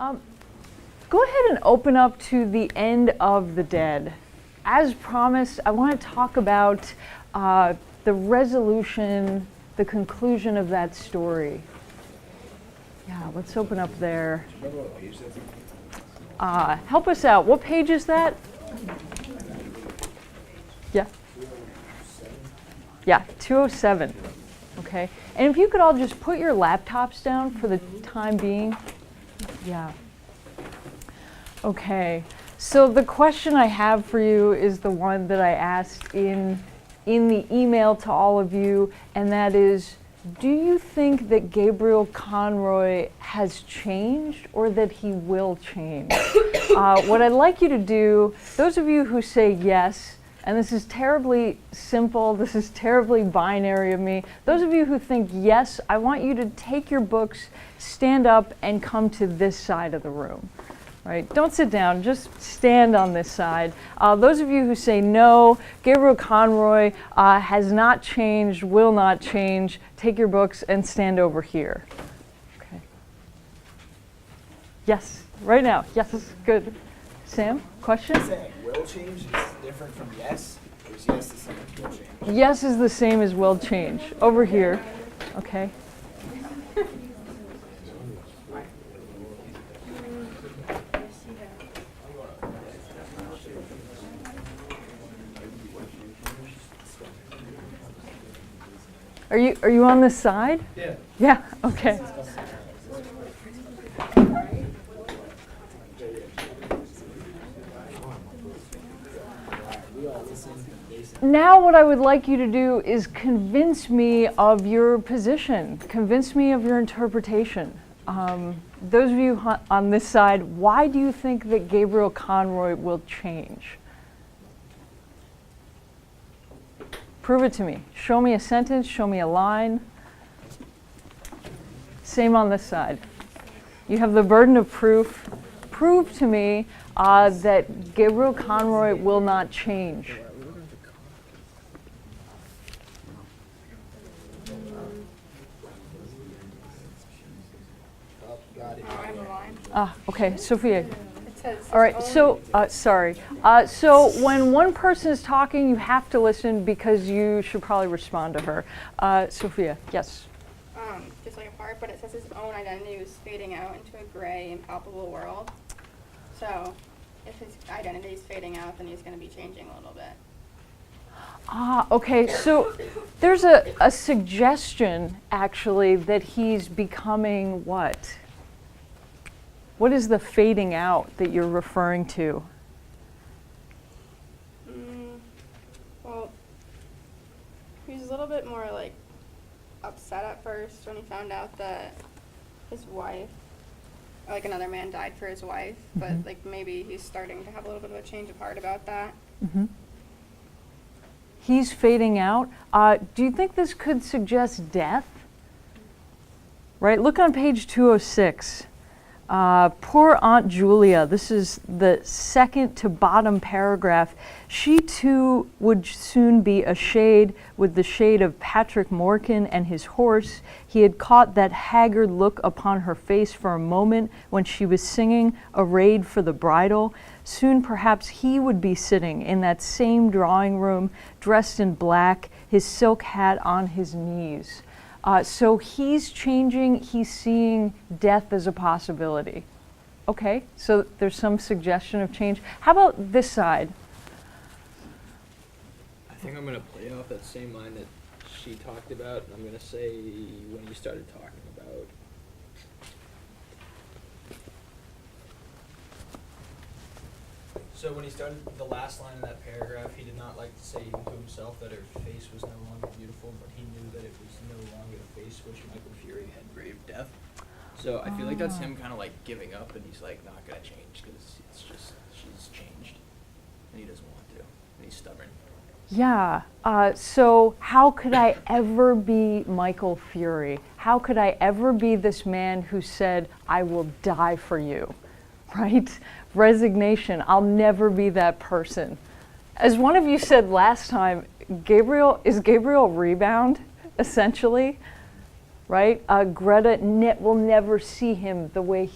Go ahead and open up to the end of The Dead. As promised, I want to talk about the resolution, the conclusion of that story. Yeah, let's open up there. Help us out. What page is that? Yeah. Yeah, 207. Okay. And if you could all just put your laptops down for the time being. Yeah. Okay. So the question I have for you is the one that I asked in the email to all of you, and that is, do you think that Gabriel Conroy has changed or that he will change? What I'd like you to do, those of you who say yes, and this is terribly simple, this is terribly binary of me, those of you who think yes, I want you to take your books, stand up, and come to this side of the room. Right? Don't sit down, just stand on this side. Those of you who say no, Gabriel Conroy has not changed, will not change, take your books and stand over here. Okay. Yes, right now. Yes, good. Sam, question? Saying will change is different from yes, or is yes the same as will change? Yes is the same as will change. Over here. Okay. Are you on this side? Yeah. Yeah, okay. Now what I would like you to do is convince me of your position, convince me of your interpretation. Those of you on this side, why do you think that Gabriel Conroy will change? Prove it to me. Show me a sentence, show me a line. Same on this side. You have the burden of proof. Prove to me that Gabriel Conroy will not change. Okay, Sophia. All right, so, sorry. So when one person is talking, you have to listen because you should probably respond to her. Sophia, yes? Just like a part, but it says his own identity was fading out into a gray, impalpable world. So if his identity is fading out, then he's going to be changing a little bit. Okay, so there's a suggestion, actually, that he's becoming what? What is the fading out that you're referring to? Well, he was a little bit more like upset at first when he found out that his wife, like another man died for his wife, but like maybe he's starting to have a little bit of a change of heart about that. Mm-hmm. He's fading out. Do you think this could suggest death? Right, look on page 206. Poor Aunt Julia, this is the second to bottom paragraph. She too would soon be a shade with the shade of Patrick Morkan and his horse. He had caught that haggard look upon her face for a moment when she was singing Arrayed for the Bridal. Soon perhaps he would be sitting in that same drawing room, dressed in black, his silk hat on his knees. So he's changing, he's seeing death as a possibility. Okay, so there's some suggestion of change. How about this side? I think I'm going to play off that same line that she talked about. I'm going to say when you started talking about so when he started the last line in that paragraph, he did not like to say even to himself that her face was no longer beautiful, but he knew that it was no longer the face which Michael Fury had braved death. So I feel like that's him kind of like giving up, and he's like not going to change because it's just she's changed, and he doesn't want to, and he's stubborn. Yeah, so how could I ever be Michael Fury? How could I ever be this man who said, I will die for you, right? Resignation, I'll never be that person. As one of you said last time, is Gabriel Rebound, essentially? right? Greta will never see him the way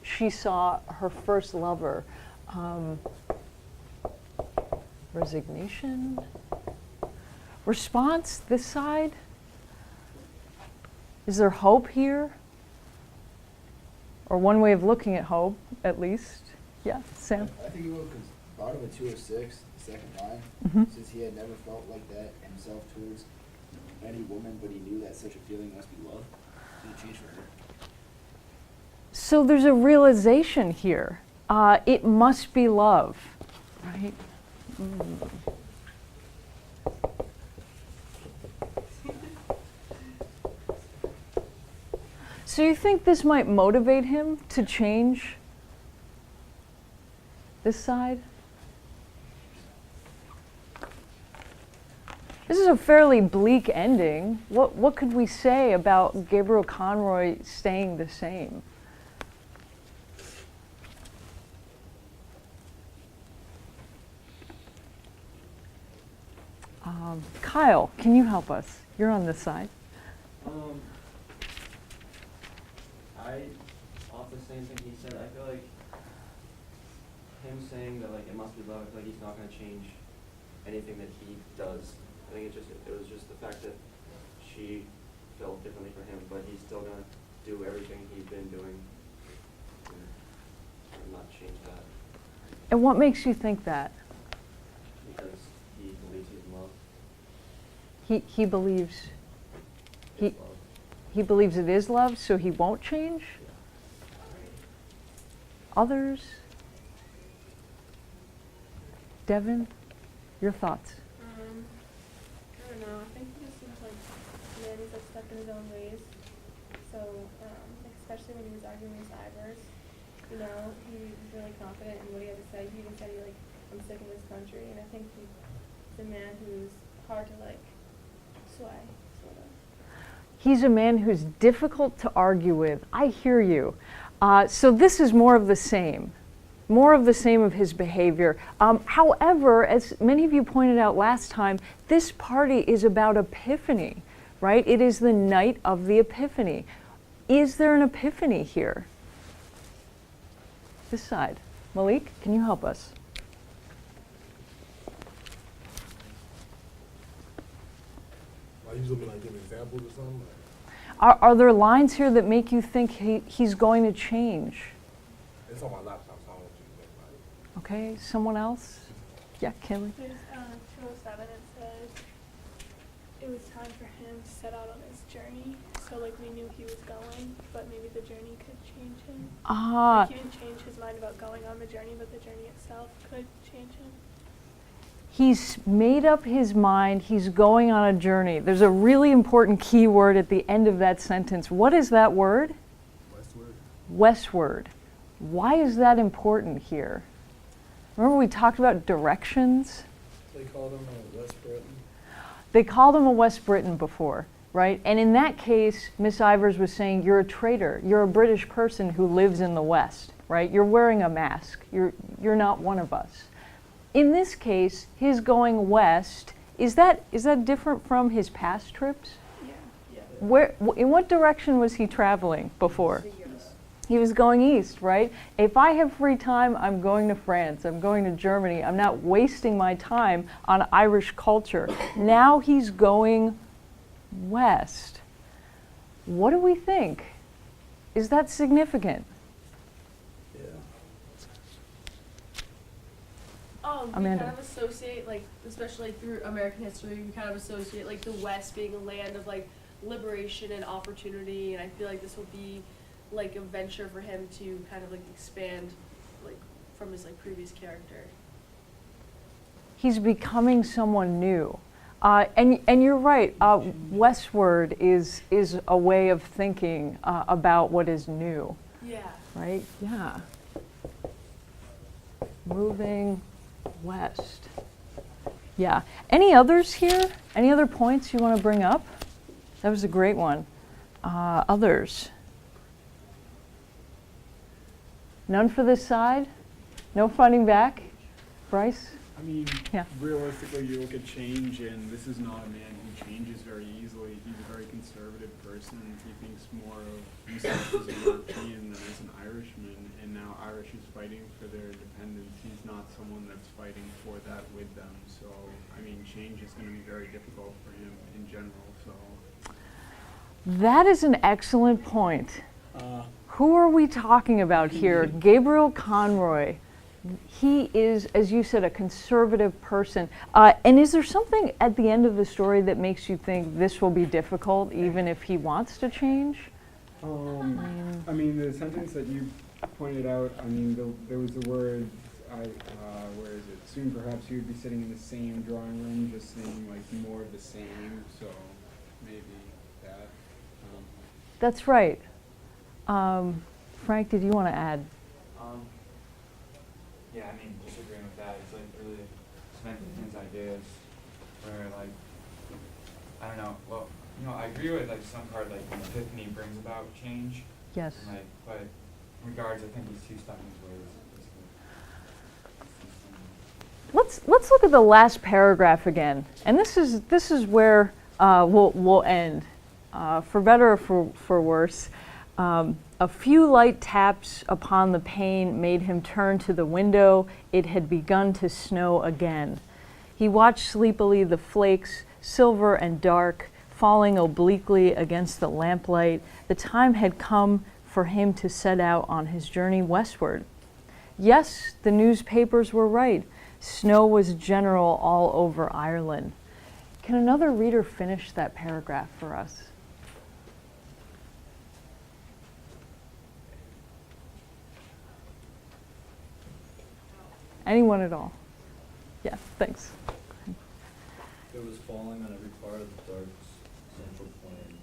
she saw her first lover. Resignation. Response, this side. Is there hope here? Or one way of looking at hope, at least. Yeah, Sam? I think he will, because bottom of 206, the second line, says he had never felt like that himself towards any woman, but he knew that such a feeling must be love. It changed for her. So there's a realization here. It must be love, right? So you think this might motivate him to change this side? This is a fairly bleak ending. What could we say about Gabriel Conroy staying the same? Kyle, can you help us? You're on this side. Off the same thing he said, I feel like him saying that like it must be love, I feel like he's not going to change anything that he does. I think it was just the fact that she felt differently for him, but he's still going to do everything he's been doing and not change that. And what makes you think that? Because he believes he's in love. He believes It's love. he believes it is love, so he won't change? Others? Devin, your thoughts? I don't know. I think he just seems like a man who's like stuck in his own ways. So, especially when he was arguing with Ivers, you know, he was really confident in what he had to say. He even said I'm sick of this country, and I think he's a man who's hard to like sway, sort of. He's a man who's difficult to argue with. I hear you. So this is more of the same. More of the same of his behavior. However, as many of you pointed out last time, this party is about Epiphany, right? It is the night of the Epiphany. Is there an epiphany here? This side. Malik, can you help us? Are you looking like give examples or something? Are there lines here that make you think he's going to change? It's on my laptop, so I don't want you to think about it. Okay, someone else? Yeah, Kelly. There's 207. It says it was time for him to set out on his journey. So like we knew he was going, but maybe the journey could change him. Like, he didn't change his mind about going on the journey, but the journey itself could change him. He's made up his mind. He's going on a journey. There's a really important key word at the end of that sentence. What is that word? Westward. Westward. Why is that important here? Remember we talked about directions? They called him a West Briton. They called him a West Briton before, right? And in that case, Miss Ivers was saying, you're a traitor. You're a British person who lives in the West, right? You're wearing a mask. You're not one of us. In this case, his going west, is that different from his past trips? Yeah. In what direction was he traveling before? He was going east, right? If I have free time, I'm going to France, I'm going to Germany. I'm not wasting my time on Irish culture. Now he's going west. What do we think? Is that significant? We Amanda. kind of associate, like, especially through American history, we kind of associate, like, the West being a land of, like, liberation and opportunity, and I feel like this will be, like, a venture for him to kind of, like, expand, like, from his, like, previous character. He's becoming someone new. And you're right, westward is a way of thinking about what is new, Yeah. right? Yeah. Moving west. Yeah. Any others here? Any other points you want to bring up? That was a great one. Others? None for this side? No fighting back? Bryce? I mean, Yeah. realistically, you look at change, and this is not a man who changes very easily. He's a very conservative person. He thinks more of himself as a European than as an Irishman, and now Irish is fighting for their independence. He's not someone that's fighting for that with them. So, I mean, change is going to be very difficult for him in general. So, That is an excellent point. Who are we talking about here? Gabriel Conroy. He is, as you said, a conservative person. And is there something at the end of the story that makes you think this will be difficult, even if he wants to change? I mean, the sentence that you pointed out, I mean, there was the words, where is it? Soon perhaps you would be sitting in the same drawing room, just saying like more of the same, so maybe that. That's right. Frank, did you want to add? Yeah, I mean, disagreeing with that, it's like really cementing his ideas where like, I don't know, well, you know, I agree with like some part like when Epiphany brings about change. Yes. And, like, but in regards, I think he's too stuck in his ways. Let's look at the last paragraph again, and this is where we'll end, for better or for worse. A few light taps upon the pane made him turn to the window. It had begun to snow again. He watched sleepily the flakes, silver and dark, falling obliquely against the lamplight. The time had come for him to set out on his journey westward. Yes, the newspapers were right. Snow was general all over Ireland. Can another reader finish that paragraph for us? Anyone at all? Yeah, thanks. It was falling on every part of the dark central plain,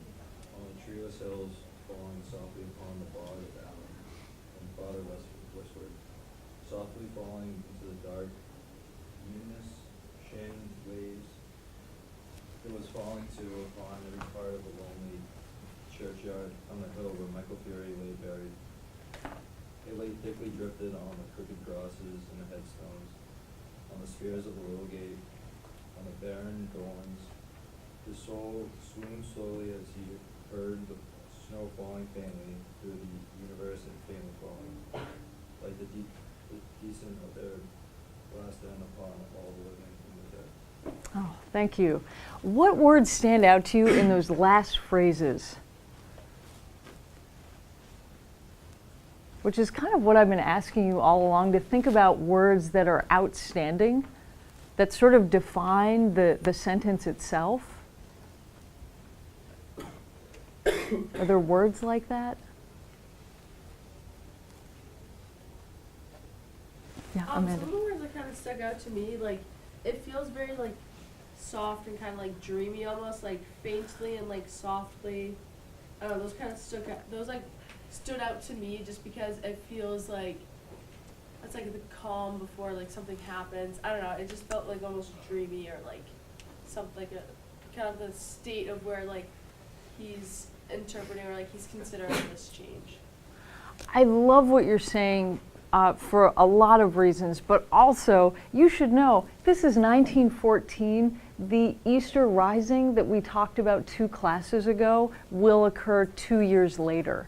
on the treeless hills, falling softly upon the bog of Allen, and farther westward, softly falling into the dark, Eunice, Shin, waves. It was falling too upon every part of the lonely churchyard on the hill where Michael Fury lay buried. It lay thickly drifted on the crooked crosses and the headstones, on the spheres of the little gate, on the barren thorns. His soul swooned slowly as he heard the snow falling faintly through the universe and faintly falling, like the descent of their last end upon all the living and the dead. Oh, thank you. What words stand out to you in those last phrases? Which is kind of what I've been asking you all along, to think about words that are outstanding, that sort of define the sentence itself. Are there words like that? Yeah, Some Amanda. of the words that kind of stuck out to me, like, it feels very, like, soft and kind of, like, dreamy almost, like, faintly and, like, softly. I don't know, those kind of stood out to me just because it feels like it's like the calm before like something happens. I don't know, it just felt like almost dreamy or like something like a kind of the state of where like he's interpreting or like he's considering this change. I love what you're saying for a lot of reasons, but also you should know this is 1914. The Easter Rising that we talked about 2 classes ago will occur 2 years later.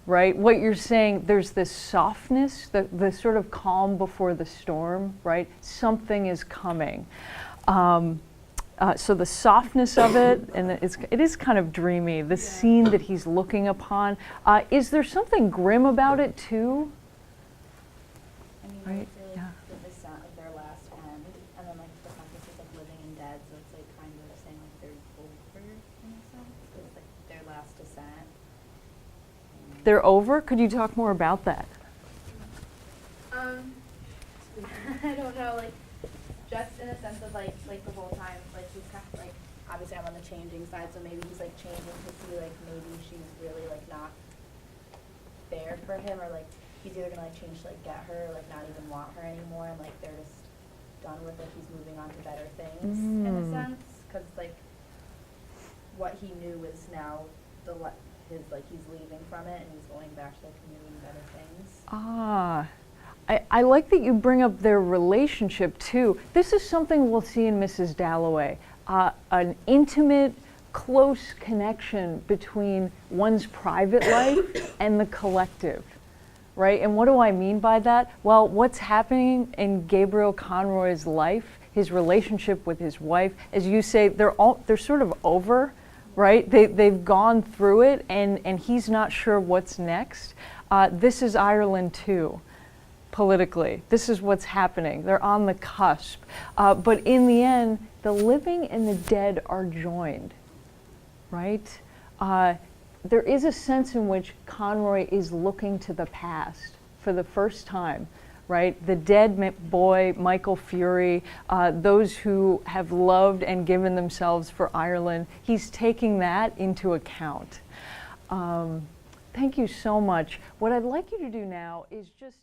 Right? What you're saying, there's this softness, the sort of calm before the storm, right? Something is coming. So the softness of it, and it is kind of dreamy, the scene that he's looking upon. Is there something grim about it too? I mean, Right, I feel like yeah. the descent of their last end, and then like the fact that it's like living and dead, so it's like kind of saying like they're over in a sense, because like their last descent. They're over? Could you talk more about that? I don't know, like, just in a sense of like the whole time, like he's kind of like, obviously I'm on the changing side, so maybe he's like changing to see like maybe she's really like not there for him, or like he's either gonna like change to like get her, or like not even want her anymore, and like they're just done with it, he's moving on to better things in a sense, because like what he knew is now he's leaving from it and he's going back to like new and better things. I like that you bring up their relationship too. This is something we'll see in Mrs. Dalloway, an intimate, close connection between one's private life and the collective, right? And what do I mean by that? Well, what's happening in Gabriel Conroy's life, his relationship with his wife, as you say, they're sort of over, right? They've gone through it, and he's not sure what's next. This is Ireland too. Politically, this is what's happening. They're on the cusp. But in the end, the living and the dead are joined, right? There is a sense in which Conroy is looking to the past for the first time, right? The dead boy, Michael Fury, those who have loved and given themselves for Ireland, he's taking that into account. Thank you so much. What I'd like you to do now is just